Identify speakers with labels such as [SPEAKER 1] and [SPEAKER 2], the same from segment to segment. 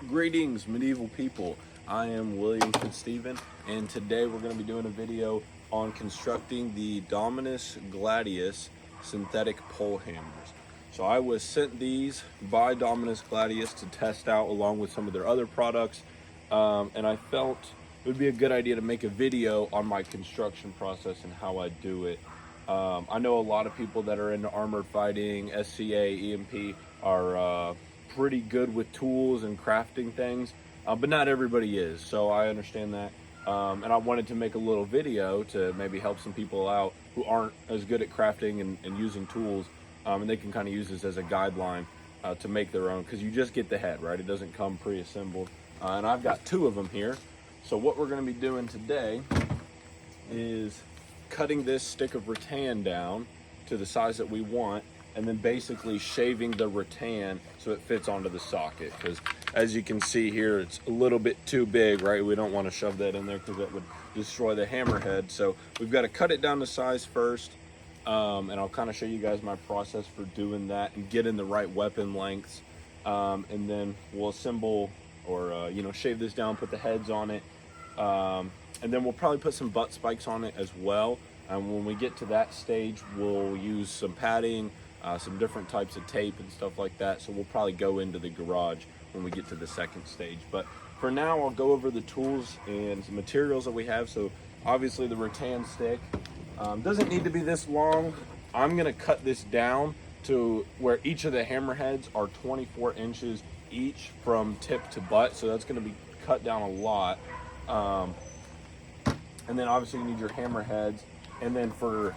[SPEAKER 1] Greetings, medieval people. I am William Fitzstephen, and today we're going to be doing a video on constructing the Dominus Gladius synthetic pole hammers. So I was sent these by Dominus Gladius to test out along with some of their other products, and I felt it would be a good idea to make a video on my construction process and how I do it. I know a lot of people that are into armored fighting, SCA, EMP are pretty good with tools and crafting things, but not everybody is, so I understand that. And I wanted to make a little video to maybe help some people out who aren't as good at crafting and using tools, and they can kind of use this as a guideline to make their own, because you just get the head, right? It doesn't come pre-assembled. And I've got two of them here. So what we're going to be doing today is cutting this stick of rattan down to the size that we want, and then basically shaving the rattan so it fits onto the socket, because as you can see here, it's a little bit too big, right? We don't want to shove that in there because that would destroy the hammerhead. So we've got to cut it down to size first, and I'll kind of show you guys my process for doing that and getting the right weapon lengths, and then we'll assemble or shave this down, put the heads on it, and then we'll probably put some butt spikes on it as well. And when we get to that stage, we'll use some padding, some different types of tape and stuff like that. So we'll probably go into the garage when we get to the second stage. But for now, I'll go over the tools and some materials that we have. So obviously the rattan stick doesn't need to be this long. I'm gonna cut this down to where each of the hammerheads are 24 inches each from tip to butt. So that's gonna be cut down a lot. And then obviously you need your hammerheads. And then for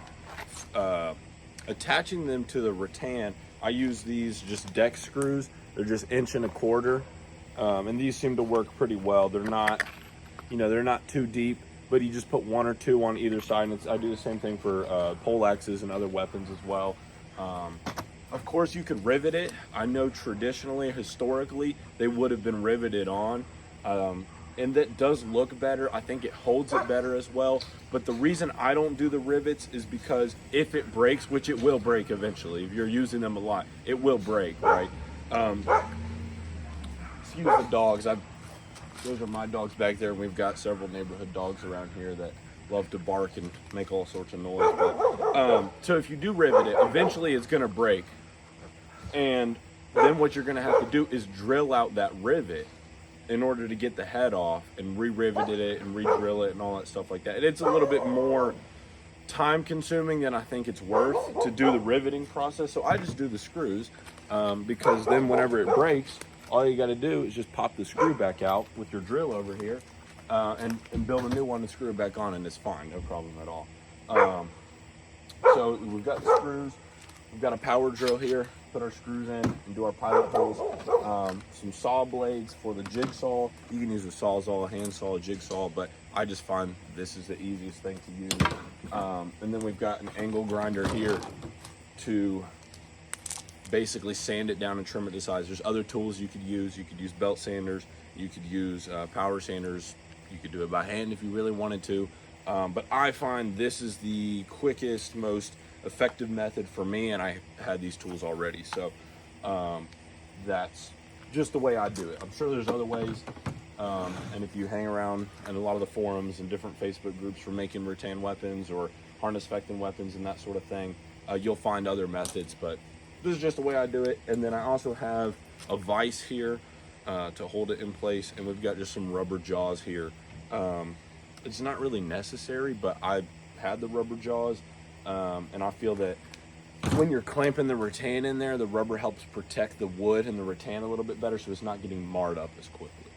[SPEAKER 1] attaching them to the rattan, I use these just deck screws. They're just 1.25 inches, and these seem to work pretty well. They're not, they're not too deep, but you just put one or two on either side. And I do the same thing for pole axes and other weapons as well. Of course, you could rivet it. I know traditionally, historically, they would have been riveted on. And that does look better. I think it holds it better as well. But the reason I don't do the rivets is because if it breaks, which it will break eventually, if you're using them a lot, it will break, right? Excuse the dogs. Those are my dogs back there. We've got several neighborhood dogs around here that love to bark and make all sorts of noise. But, so if you do rivet it, eventually it's gonna break. And then what you're gonna have to do is drill out that rivet in order to get the head off, and re-riveted it and re-drill it and all that stuff like that. And it's a little bit more time consuming than I think it's worth to do the riveting process. So I just do the screws, because then whenever it breaks, all you got to do is just pop the screw back out with your drill over here, and build a new one and screw it back on, and it's fine, no problem at all. So we've got the screws. We've got a power drill here, put our screws in and do our pilot holes. Some saw blades for the jigsaw. You can use a sawzall, a handsaw, a jigsaw, but I just find this is the easiest thing to use. And then we've got an angle grinder here to basically sand it down and trim it to size. There's other tools you could use. You could use belt sanders. You could use power sanders. You could do it by hand if you really wanted to. But I find this is the quickest, most effective method for me, and I had these tools already, so that's just the way I do it. I'm sure there's other ways, and if you hang around in a lot of the forums and different Facebook groups for making rattan weapons or Harnischfecthen weapons and that sort of thing, you'll find other methods, but this is just the way I do it. And then I also have a vise here to hold it in place, and we've got just some rubber jaws here. It's not really necessary, but I had the rubber jaws. And I feel that when you're clamping the rattan in there, the rubber helps protect the wood and the rattan a little bit better, so it's not getting marred up as quickly.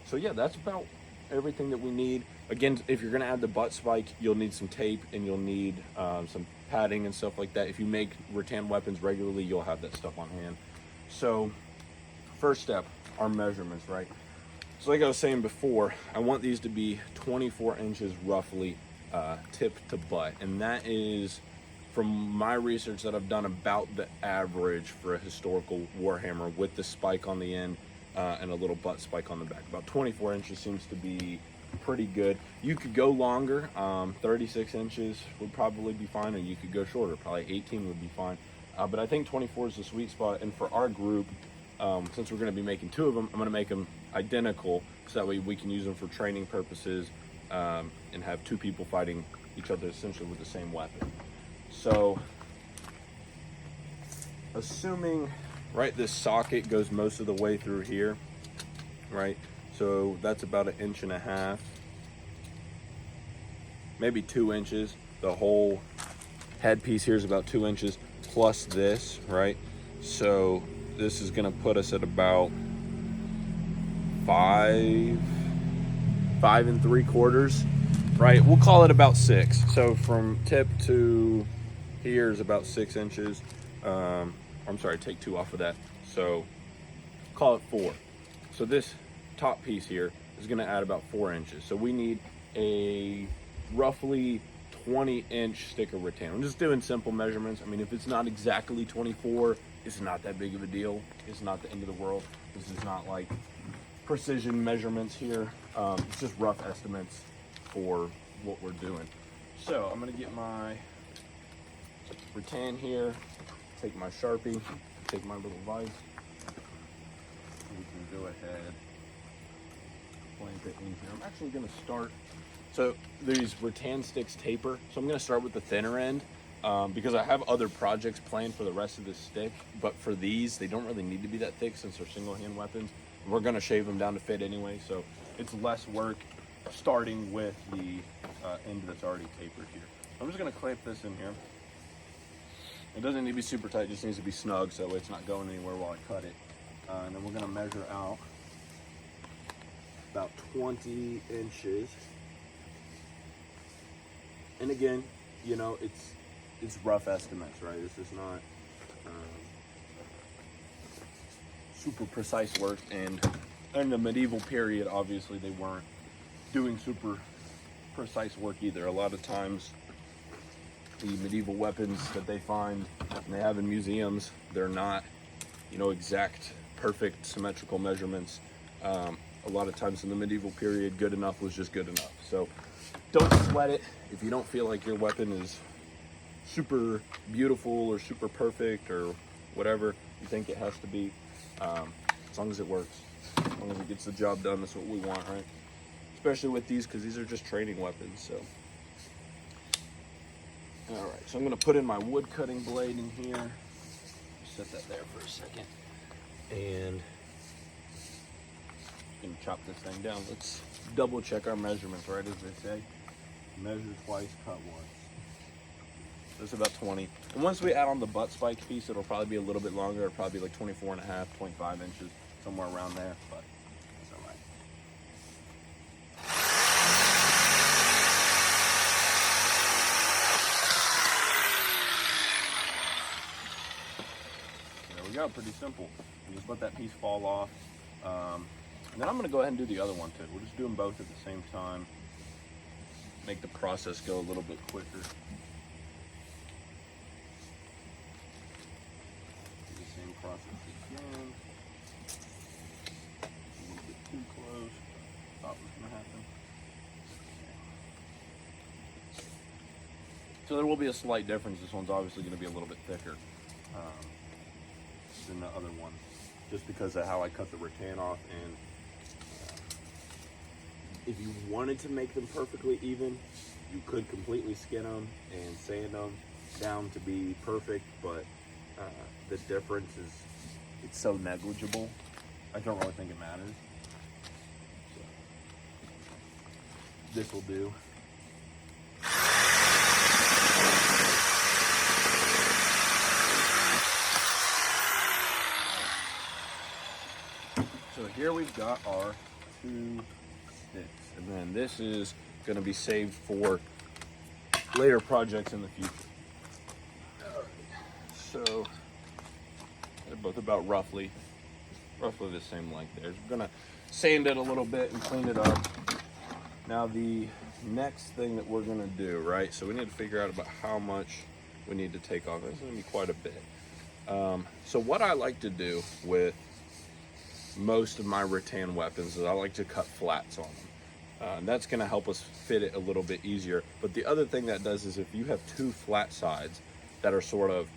[SPEAKER 1] So yeah, that's about everything that we need. Again, if you're gonna add the butt spike, you'll need some tape, and you'll need some padding and stuff like that. If you make rattan weapons regularly, you'll have that stuff on hand. So first step, our measurements, right? So like I was saying before, I want these to be 24 inches roughly, tip to butt, and that is, from my research that I've done, about the average for a historical Warhammer with the spike on the end and a little butt spike on the back. About 24 inches seems to be pretty good. You could go longer. 36 inches would probably be fine, and you could go shorter. Probably 18 would be fine. But I think 24 is the sweet spot. And for our group, Since we're going to be making 2 of them, I'm going to make them identical so that way we can use them for training purposes, and have 2 people fighting each other essentially with the same weapon. So assuming, right, this socket goes most of the way through here, right? So that's about 1.5 inches, maybe 2 inches. The whole headpiece here is about 2 inches plus this, right? So this is gonna put us at about 5 3/4, right? We'll call it about 6. So from tip to here is about 6 inches. I'm sorry, take 2 off of that. So call it 4. So this top piece here is gonna add about 4 inches. So we need a roughly 20-inch stick of rattan. I'm just doing simple measurements. I mean, if it's not exactly 24, it's not that big of a deal. It's not the end of the world. This is not like precision measurements here. It's just rough estimates for what we're doing. So I'm gonna get my rattan here, take my Sharpie, take my little vise. We can go ahead, plant it in here. I'm actually gonna start, so these rattan sticks taper, so I'm gonna start with the thinner end, because I have other projects planned for the rest of this stick, but for these, they don't really need to be that thick since they're single hand weapons. We're gonna shave them down to fit anyway, so it's less work starting with the end that's already tapered here. I'm just gonna clamp this in here. It doesn't need to be super tight, it just needs to be snug so it's not going anywhere while I cut it. And then we're gonna measure out about 20 inches. And again, you know, it's rough estimates, right? This is not super precise work, and in the medieval period, obviously they weren't doing super precise work either. A lot of times the medieval weapons that they find and they have in museums, they're not, you know, exact, perfect, symmetrical measurements. A lot of times in the medieval period, good enough was just good enough. So don't sweat it if you don't feel like your weapon is super beautiful or super perfect or whatever you think it has to be. As long as it works, as long as it gets the job done, that's what we want, right? Especially with these, because these are just training weapons. So all right, so I'm going to put in my wood cutting blade in here. Set that there for a second, and I'm going to chop this thing down. Let's double check our measurements, right, as they say. Measure twice, cut once. That's about 20. And once we add on the butt spike piece, it'll probably be a little bit longer. It'll probably be like 24 and a half, 0.5 inches, somewhere around there, but that's all right. There we go, pretty simple. You just let that piece fall off. And then I'm gonna go ahead and do the other one too. We'll just do them both at the same time. Make the process go a little bit quicker. Process again. A little bit too close. Thought was going to happen. So there will be a slight difference. This one's obviously going to be a little bit thicker than the other one, just because of how I cut the rattan off. And if you wanted to make them perfectly even, you could completely skin them and sand them down to be perfect, but the difference is, it's so negligible. I don't really think it matters. So, this will do. So here we've got our 2 sticks, and then this is going to be saved for later projects in the future. So they're both about roughly the same length there. We're gonna sand it a little bit and clean it up. Now the next thing that we're gonna do, right? So we need to figure out about how much we need to take off. It's gonna be quite a bit. So what I like to do with most of my rattan weapons is I like to cut flats on them. And that's gonna help us fit it a little bit easier. But the other thing that does is if you have 2 flat sides that are sort of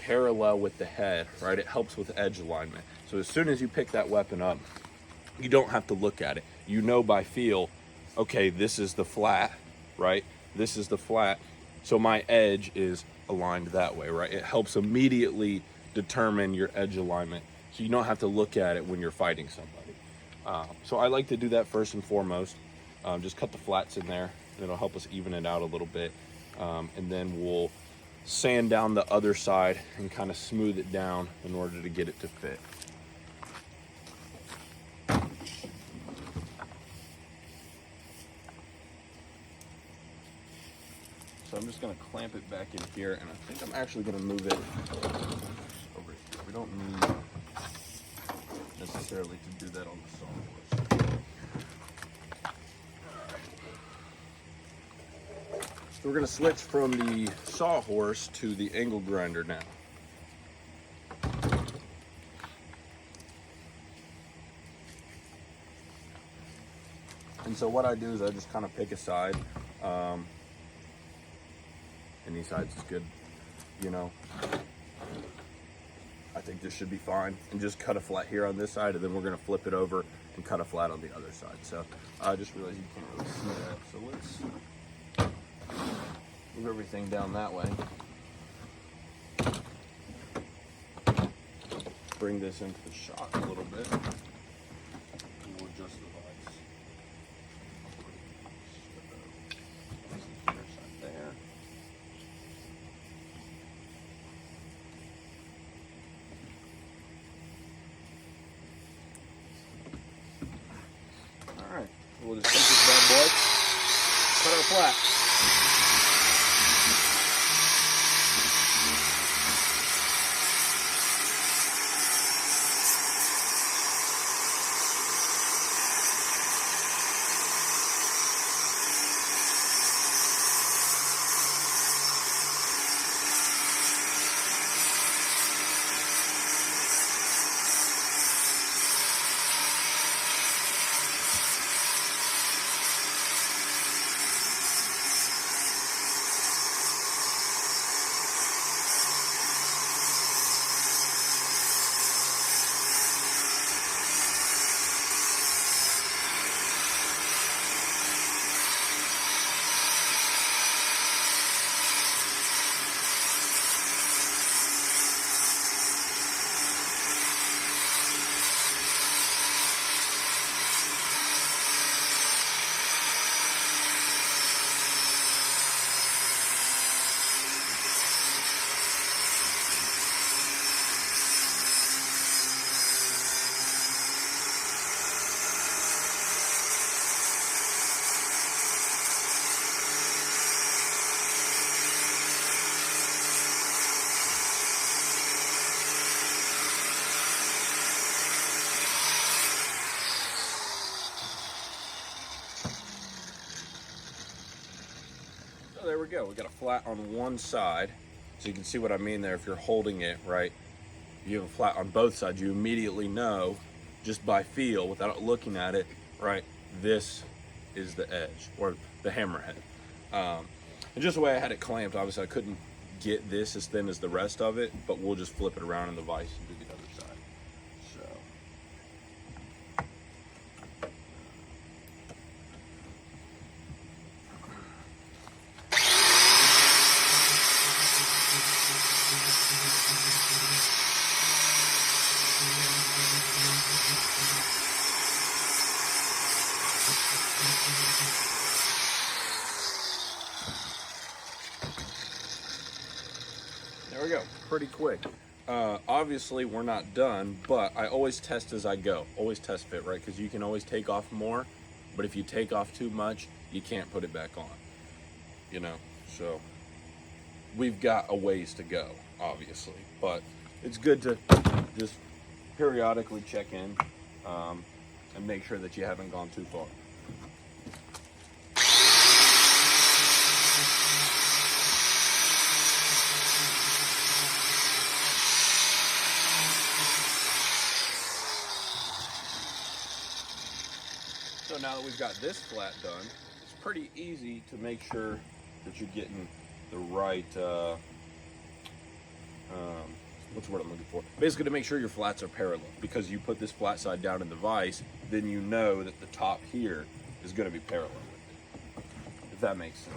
[SPEAKER 1] parallel with the head, right? It helps with edge alignment. So as soon as you pick that weapon up, you don't have to look at it. You know by feel, okay, this is the flat, right? This is the flat, so my edge is aligned that way, right? It helps immediately determine your edge alignment, so you don't have to look at it when you're fighting somebody. So I like to do that first and foremost. Just cut the flats in there, and it'll help us even it out a little bit. And then we'll sand down the other side and kind of smooth it down in order to get it to fit. So I'm just going to clamp it back in here, and I think I'm actually going to move it over here. We don't need necessarily to do that on the sawhorse. So we're going to switch from the sawhorse to the angle grinder now. And so what I do is I just kind of pick a side. Any side's is good, you know. I think this should be fine. And just cut a flat here on this side, and then we're going to flip it over and cut a flat on the other side. So I just realized you can't really see that. So let's move everything down that way. Bring this into the shot a little bit. And we'll adjust the vise. There. All right, we'll just take this bad boy, cut our flat. So there we go. We got a flat on one side. So you can see what I mean there. If you're holding it, right, you have a flat on both sides. You immediately know, just by feel, without looking at it, right, this is the edge, or the hammerhead. And just the way I had it clamped, obviously I couldn't get this as thin as the rest of it, but we'll just flip it around in the vise and do the other side. So. There we go, pretty quick. Obviously we're not done, but I always test as I go. Always test fit, right? Because you can always take off more, but if you take off too much, you can't put it back on, you know? So we've got a ways to go, obviously, but it's good to just periodically check in and make sure that you haven't gone too far. So now that we've got this flat done, it's pretty easy to make sure that you're getting the right what's the word I'm looking for? Basically to make sure your flats are parallel, because you put this flat side down in the vise, then you know that the top here is going to be parallel with it, if that makes sense.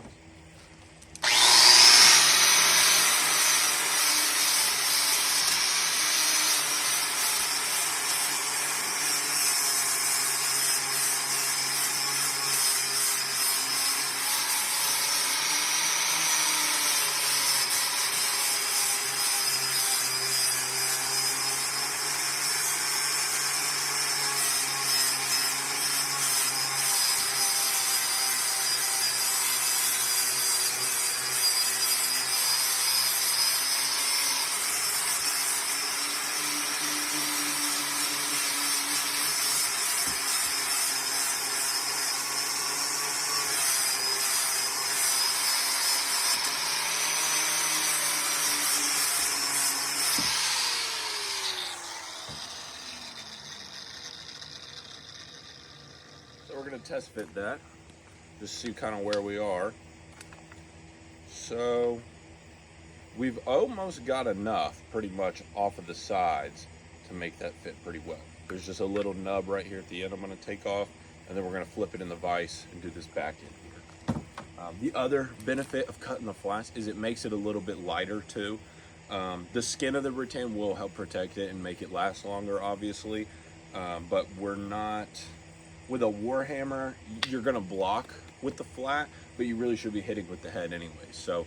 [SPEAKER 1] So we're going to test fit that, just see kind of where we are. So we've almost got enough pretty much off of the sides to make that fit pretty well. There's just a little nub right here at the end I'm going to take off, and then we're going to flip it in the vise and do this back end here. The other benefit of cutting the flats is it makes it a little bit lighter too. The skin of the rattan will help protect it and make it last longer, obviously, but we're not, with a Warhammer, you're going to block with the flat, but you really should be hitting with the head anyway. So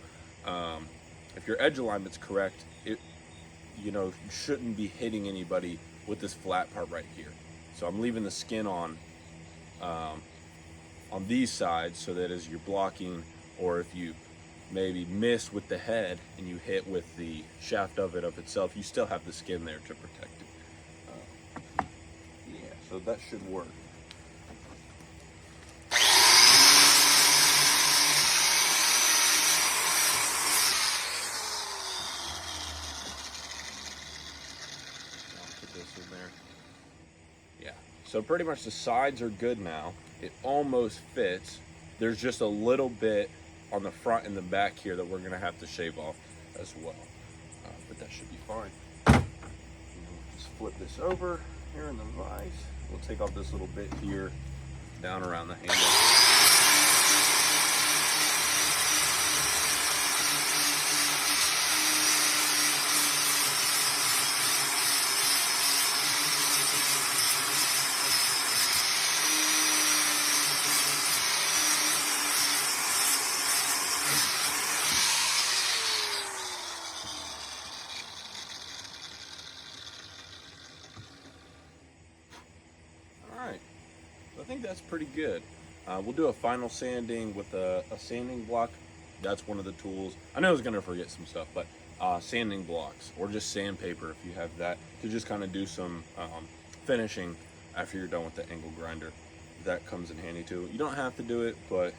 [SPEAKER 1] if your edge alignment's correct, you shouldn't be hitting anybody with this flat part right here. So I'm leaving the skin on these sides, so that as you're blocking, or if you maybe miss with the head and you hit with the shaft of itself, you still have the skin there to protect it. Yeah, so that should work. In there. Yeah, so pretty much the sides are good now. It almost fits. There's just a little bit on the front and the back here that we're gonna have to shave off as well, but that should be fine. And we'll just flip this over here in the vise. We'll take off this little bit here down around the handle. I think that's pretty good. We'll do a final sanding with a sanding block. That's one of the tools. I know I was going to forget some stuff, but sanding blocks, or just sandpaper if you have that, to just kind of do some finishing after you're done with the angle grinder. That comes in handy too. You don't have to do it, but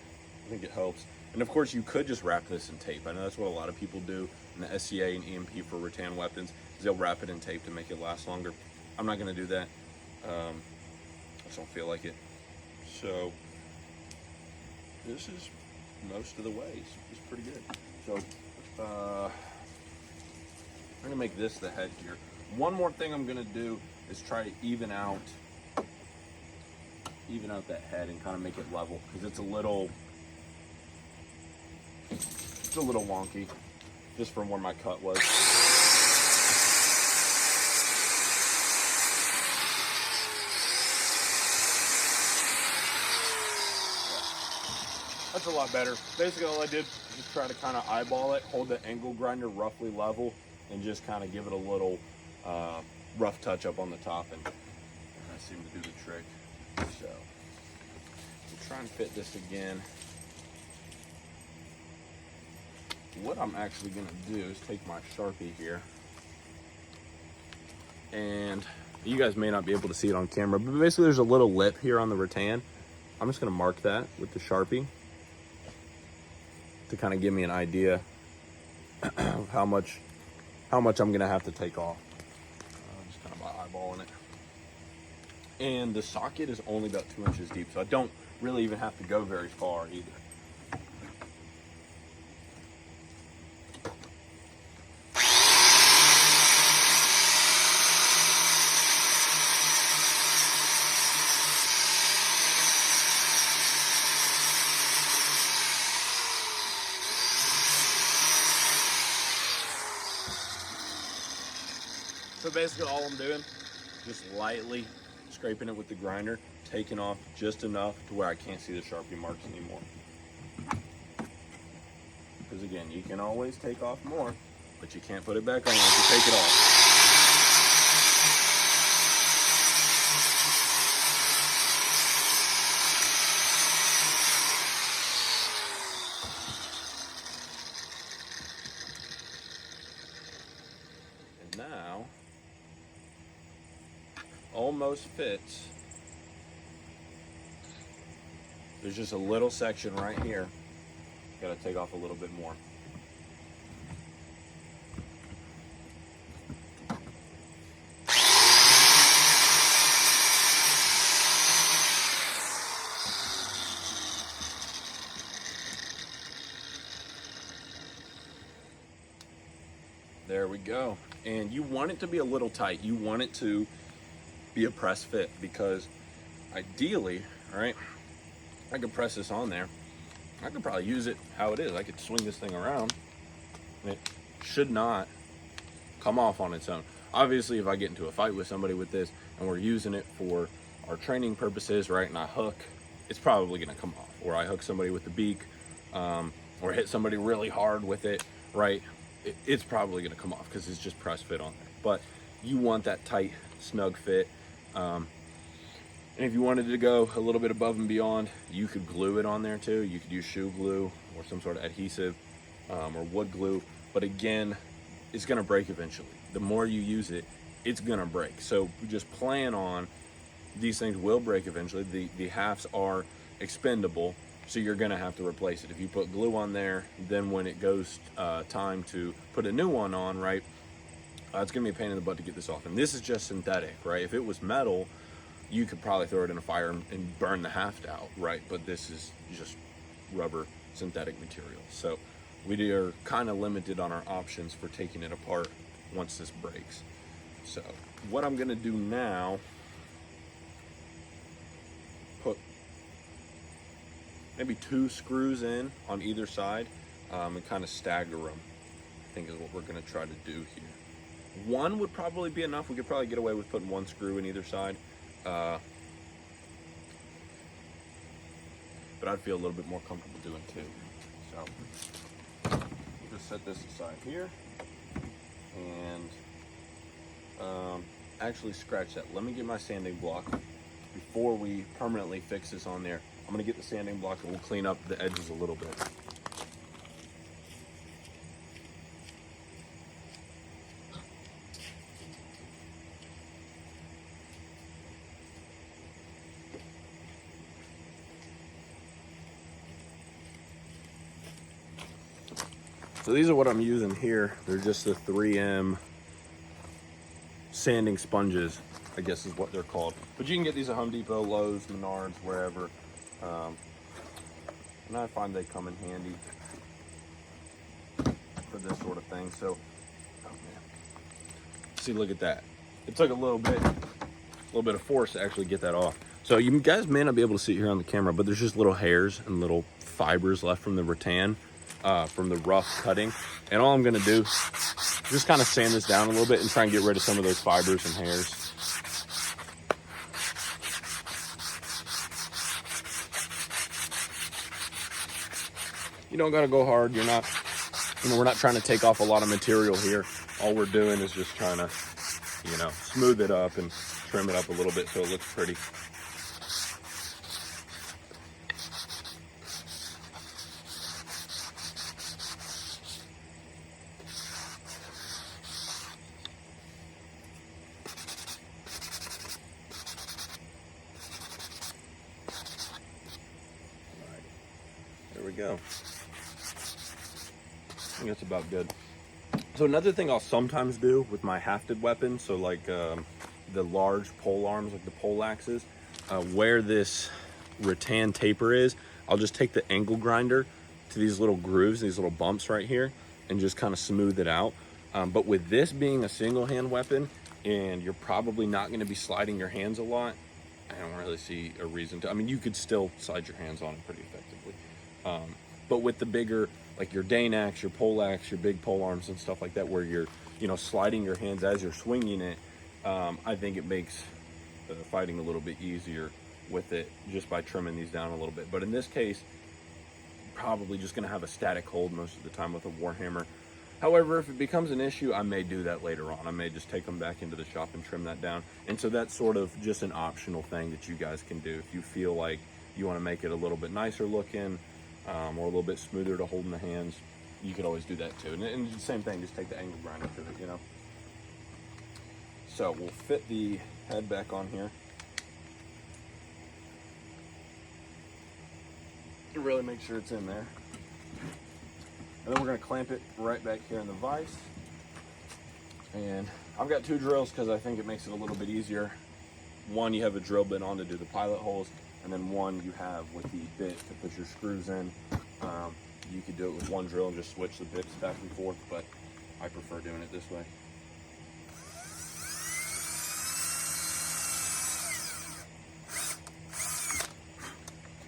[SPEAKER 1] I think it helps. And of course, you could just wrap this in tape. I know that's what a lot of people do in the SCA and EMP for rattan weapons, is they'll wrap it in tape to make it last longer. I'm not going to do that. I just don't feel like it. So this is most of the way. It's pretty good. So I'm gonna make this the head here. One more thing I'm gonna do is try to even out that head and kind of make it level, because it's a little wonky just from where my cut was. That's a lot better. Basically all I did was just try to kind of eyeball it, hold the angle grinder roughly level, and just kind of give it a little rough touch up on the top, and that seemed to do the trick. So we'll try and fit this again. What I'm actually going to do is take my Sharpie here, and you guys may not be able to see it on camera, but basically there's a little lip here on the rattan. I'm just going to mark that with the Sharpie to kind of give me an idea of how much I'm going to have to take off. Just kind of by eyeballing it. And the socket is only about 2 inches deep, so I don't really even have to go very far either. So basically all I'm doing, just lightly scraping it with the grinder, taking off just enough to where I can't see the Sharpie marks anymore. Because again, you can always take off more, but you can't put it back on once you take it off. And now, almost fits. There's just a little section right here. Got to take off a little bit more. There we go. And you want it to be a little tight. You want it to be a press fit, because ideally, all right, I could press this on there. I could probably use it how it is. I could swing this thing around and it should not come off on its own. Obviously, if I get into a fight with somebody with this and we're using it for our training purposes, right, and I hook, it's probably gonna come off. Or I hook somebody with the beak, or hit somebody really hard with it, right, it's probably gonna come off because it's just press fit on there. But you want that tight, snug fit. And if you wanted to go a little bit above and beyond, you could glue it on there too. You could use shoe glue or some sort of adhesive, or wood glue. But again, it's gonna break eventually. The more you use it, it's gonna break. So just plan on, these things will break eventually. The halves are expendable, so you're gonna have to replace it. If you put glue on there, then when it goes time to put a new one on, right, it's gonna be a pain in the butt to get this off. And this is just synthetic, right? If it was metal, you could probably throw it in a fire and burn the haft out, right? But this is just rubber synthetic material. So we are kind of limited on our options for taking it apart once this breaks. So what I'm gonna do now, put maybe 2 screws in on either side, and kind of stagger them, I think is what we're gonna try to do here. 1 would probably be enough. We could probably get away with putting 1 screw in either side. But I'd feel a little bit more comfortable doing 2. So we'll just set this aside here and actually scratch that. Let me get my sanding block before we permanently fix this on there. I'm gonna get the sanding block and we'll clean up the edges a little bit. So these are what I'm using here. They're just the 3M sanding sponges, I guess is what they're called. But you can get these at Home Depot, Lowe's, Menards, wherever. And I find they come in handy for this sort of thing. So, oh man. See, look at that. It took a little bit of force to actually get that off. So you guys may not be able to see it here on the camera, but there's just little hairs and little fibers left from the rattan. From the rough cutting, and all I'm gonna do is just kind of sand this down a little bit and try and get rid of some of those fibers and hairs. You don't gotta go hard. You're not, we're not trying to take off a lot of material here. All we're doing is just trying to, smooth it up and trim it up a little bit so it looks pretty. There we go. I think that's about good. So another thing I'll sometimes do with my hafted weapons, so like the large pole arms, like the pole axes, where this rattan taper is, I'll just take the angle grinder to these little grooves, these little bumps right here, and just kind of smooth it out. But with this being a single hand weapon, and you're probably not going to be sliding your hands a lot, I don't really see a reason to. I mean, you could still slide your hands on it pretty effectively. But with the bigger, like your Dane axe, your pole axe, your big pole arms and stuff like that, where you're you know, sliding your hands as you're swinging it, I think it makes fighting a little bit easier with it just by trimming these down a little bit. But in this case, probably just going to have a static hold most of the time with a Warhammer. However, if it becomes an issue, I may do that later on. I may just take them back into the shop and trim that down. And so that's sort of just an optional thing that you guys can do. If you feel like you want to make it a little bit nicer looking, or a little bit smoother to hold in the hands, you could always do that too. And the same thing, just take the angle grinder to it, you know. So we'll fit the head back on here. Really make sure it's in there. And then we're going to clamp it right back here in the vise. And I've got 2 drills because I think it makes it a little bit easier. One, you have a drill bit on to do the pilot holes, and then one you have with the bit to put your screws in. You could do it with one drill and just switch the bits back and forth, but I prefer doing it this way.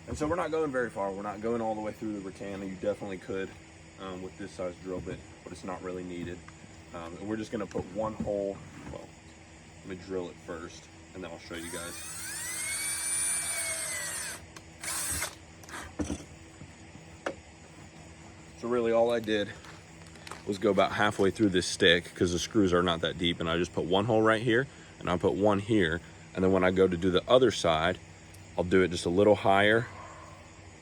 [SPEAKER 1] And so we're not going very far. We're not going all the way through the rattan. You definitely could with this size drill bit, but it's not really needed. And we're just going to put one hole. Well, let me drill it first, and then I'll show you guys. So really all I did was go about halfway through this stick because the screws are not that deep, and I just put one hole right here, and I put one here, and then when I go to do the other side, I'll do it just a little higher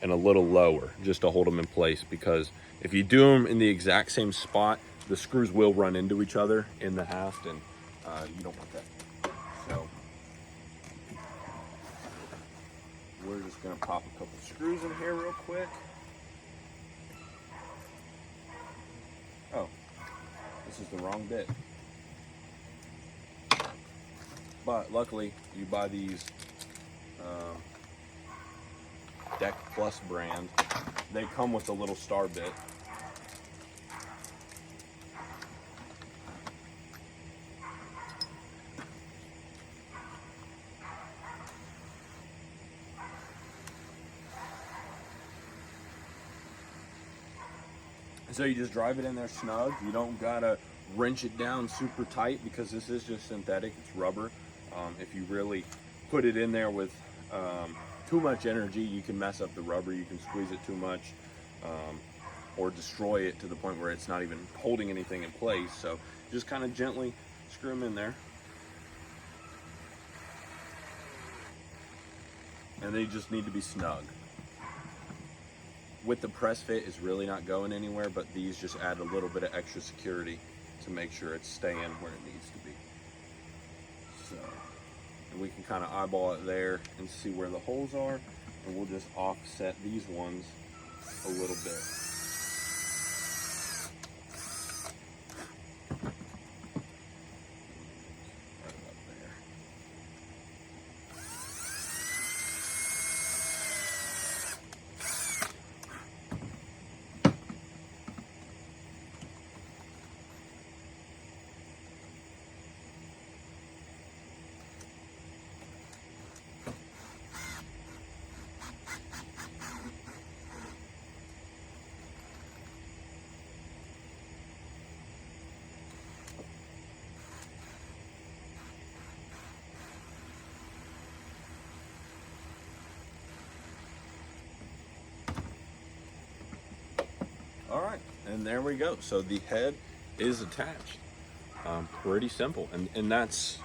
[SPEAKER 1] and a little lower just to hold them in place, because if you do them in the exact same spot, the screws will run into each other in the haft, and you don't want that. So we're just gonna pop a couple screws in here real quick. Oh, this is the wrong bit. But luckily, you buy these Deck Plus brand. They come with a little star bit. So you just drive it in there snug. You don't gotta wrench it down super tight because this is just synthetic, it's rubber. If you really put it in there with too much energy, you can mess up the rubber, you can squeeze it too much, or destroy it to the point where it's not even holding anything in place. So just kind of gently screw them in there. And they just need to be snug. With the press fit, it's really not going anywhere, but these just add a little bit of extra security to make sure it's staying where it needs to be. So, and we can kind of eyeball it there and see where the holes are, and we'll just offset these ones a little bit. All right, and there we go. So the head is attached. Pretty simple, and that's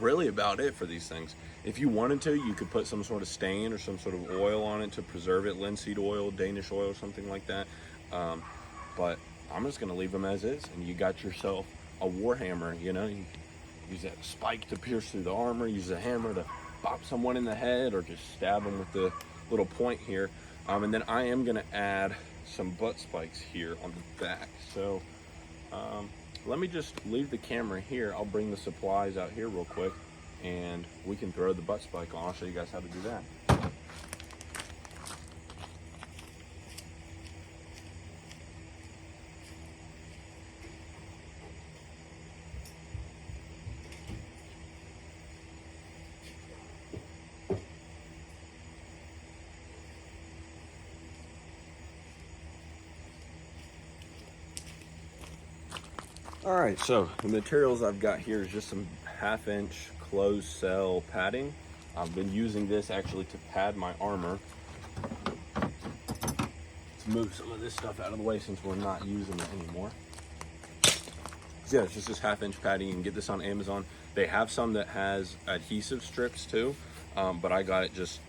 [SPEAKER 1] really about it for these things. If you wanted to, you could put some sort of stain or some sort of oil on it to preserve it, linseed oil, Danish oil, something like that. But I'm just gonna leave them as is, and you got yourself a Warhammer. You know, you use that spike to pierce through the armor, use a hammer to bop someone in the head, or just stab them with the little point here. And then I am gonna add some butt spikes here on the back. So let me just leave the camera here. I'll bring the supplies out here real quick, and we can throw the butt spike on. I'll show you guys how to do that. All right, so the materials I've got here is just some 1/2-inch closed cell padding. I've been using this actually to pad my armor. Let's move some of this stuff out of the way since we're not using it anymore. So yeah, it's just this 1/2-inch padding. You can get this on Amazon. They have some that has adhesive strips too, but I got it just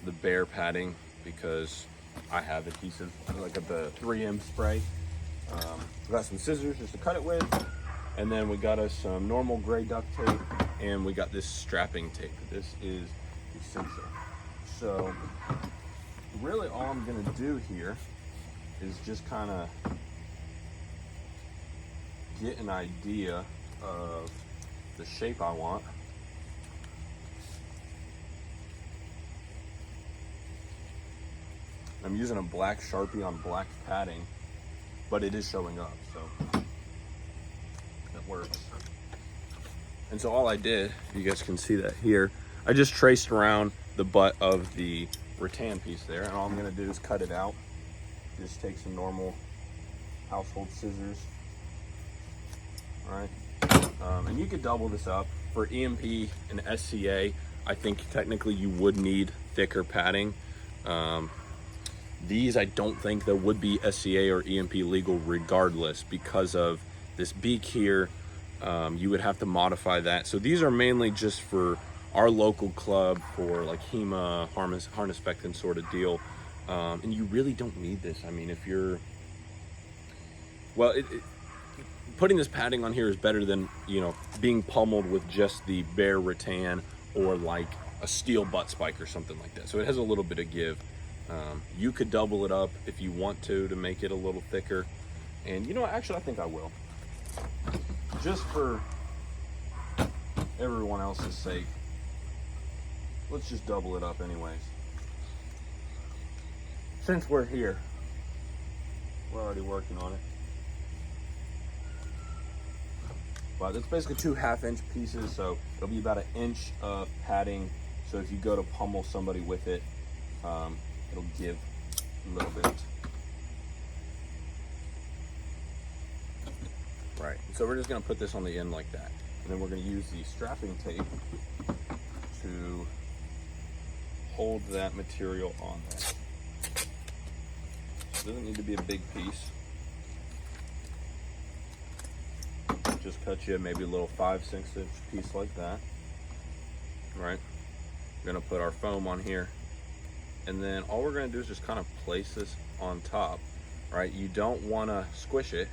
[SPEAKER 1] the bare padding because I have adhesive. I got the 3M spray. We got some scissors just to cut it with, and then we got us some normal gray duct tape, and we got this strapping tape. This is essential. So really all I'm gonna do here is just kind of get an idea of the shape I want. I'm using a black Sharpie on black padding, but it is showing up, so that works. And so all I did, you guys can see that here, I just traced around the butt of the rattan piece there, and all I'm gonna do is cut it out. Just take some normal household scissors. All right, and you could double this up. For EMP and SCA, I think technically you would need thicker padding. These, I don't think there would be SCA or EMP legal regardless because of this beak here. You would have to modify that. So these are mainly just for our local club for like HEMA, Harnischfecthen sort of deal. And you really don't need this. I mean, if you're, well, putting this padding on here is better than, you know, being pummeled with just the bare rattan or like a steel butt spike or something like that. So it has a little bit of give. You could double it up if you want to make it a little thicker. And you know what, actually I think I will. Just for everyone else's sake, let's just double it up anyways. Since we're here, we're already working on it. But it's basically 2 1/2-inch pieces, so it'll be about 1 inch of padding. So if you go to pummel somebody with it, it'll give a little bit. Right, so we're just gonna put this on the end like that. And then we're gonna use the strapping tape to hold that material on there. So it doesn't need to be a big piece. Just cut you maybe a little 5/6 inch piece like that. Right, we're gonna put our foam on here. And then all we're gonna do is just kind of place this on top, right? You don't wanna squish it.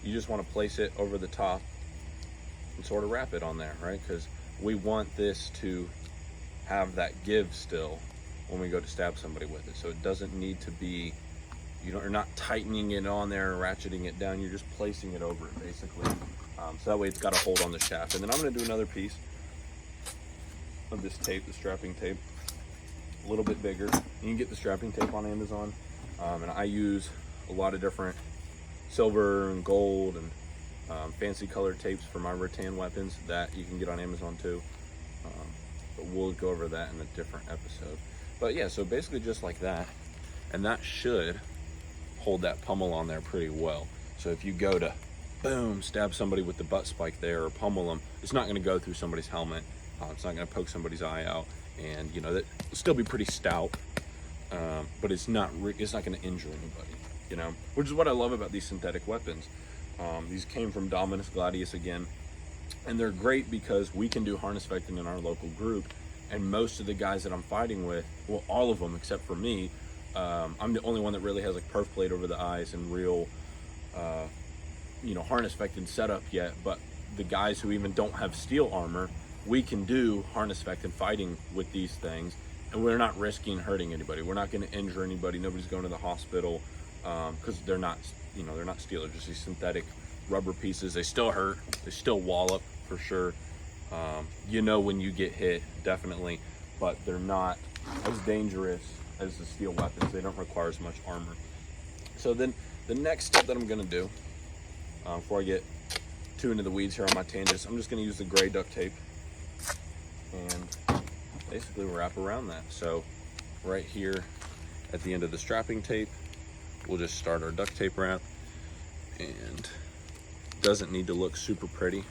[SPEAKER 1] You just wanna place it over the top and sort of wrap it on there, right? Because we want this to have that give still when we go to stab somebody with it. So it doesn't need to be, you're not tightening it on there and ratcheting it down. You're just placing it over it basically. So that way it's got a hold on the shaft. And then I'm gonna do another piece of this tape, the strapping tape. A little bit bigger. You can get the strapping tape on Amazon, and I use a lot of different silver and gold and fancy colored tapes for my rattan weapons that you can get on Amazon too, but we'll go over that in a different episode. But yeah, so basically just like that, and that should hold that pummel on there pretty well. So if you go to boom, stab somebody with the butt spike there or pummel them, it's not going to go through somebody's helmet. It's not going to poke somebody's eye out. And you know, that will still be pretty stout, but it's not going to injure anybody, you know, which is what I love about these synthetic weapons. These came from Dominus Gladius again, and they're great because we can do Harnischfecthen in our local group, and most of the guys that I'm fighting with, well, all of them except for me, I'm the only one that really has like perf plate over the eyes and real, you know, Harnischfecthen setup yet. But the guys who even don't have steel armor, we can do Harnischfecthen fighting with these things, and we're not risking hurting anybody. We're not going to injure anybody. Nobody's going to the hospital because they're not, you know, they're not steel. They're just these synthetic rubber pieces. They still hurt. They still wallop for sure. You know, when you get hit, definitely, but they're not as dangerous as the steel weapons. They don't require as much armor. So then the next step that I'm going to do before I get too into the weeds here on my tangents, I'm just going to use the gray duct tape and basically wrap around that. So right here at the end of the strapping tape, we'll just start our duct tape wrap and doesn't need to look super pretty.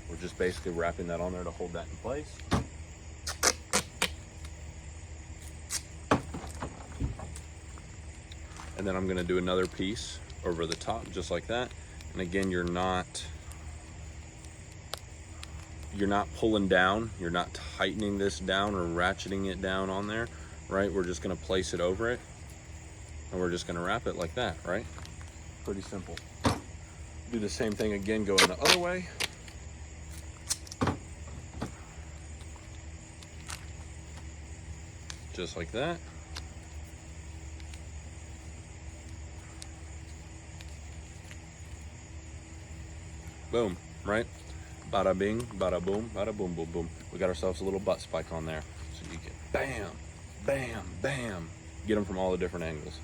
[SPEAKER 1] We're just basically wrapping that on there to hold that in place. And then I'm gonna do another piece over the top, just like that. And again, you're not pulling down, you're not tightening this down or ratcheting it down on there, right? We're just gonna place it over it, and we're just gonna wrap it like that, right? Pretty simple. Do the same thing again, going the other way. Just like that. Boom, right? Bada bing, bada boom, bada boom, boom, boom. We got ourselves a little butt spike on there. So you get bam, bam, bam. Get them from all the different angles.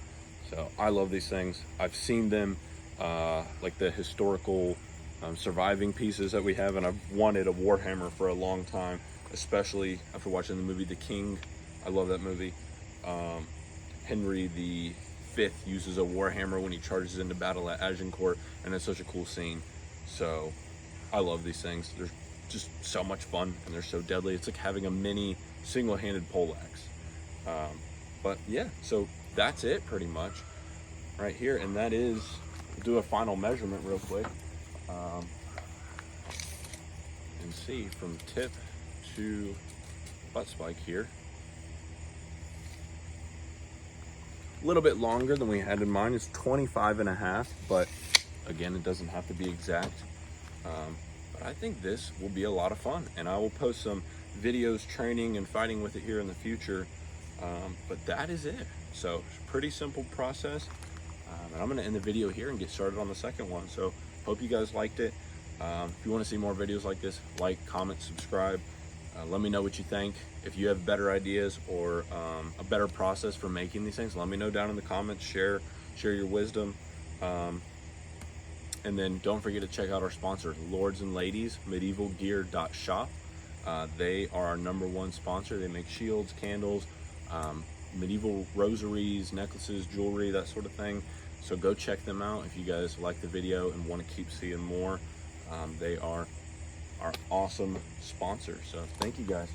[SPEAKER 1] So I love these things. I've seen them, like the historical surviving pieces that we have, and I've wanted a Warhammer for a long time, especially after watching the movie The King. I love that movie. Henry V uses a Warhammer when he charges into battle at Agincourt, and it's such a cool scene. So I love these things. They're just so much fun, and they're so deadly. It's like having a mini single-handed poleaxe. But yeah, so that's it pretty much right here. And that is, we'll do a final measurement real quick. And see from tip to butt spike here. A little bit longer than we had in mind. It's 25.5, but again, it doesn't have to be exact. But I think this will be a lot of fun, and I will post some videos training and fighting with it here in the future. But that is it. So pretty simple process. And I'm going to end the video here and get started on the second one. So hope you guys liked it. If you want to see more videos like this, like, comment, subscribe. Let me know what you think. If you have better ideas or a better process for making these things, let me know down in the comments. Share your wisdom. And then don't forget to check out our sponsor, Lords and Ladies, medievalgear.shop. They are our #1 sponsor. They make shields, candles, medieval rosaries, necklaces, jewelry, that sort of thing. So go check them out if you guys like the video and want to keep seeing more. They are our awesome sponsor. So thank you guys.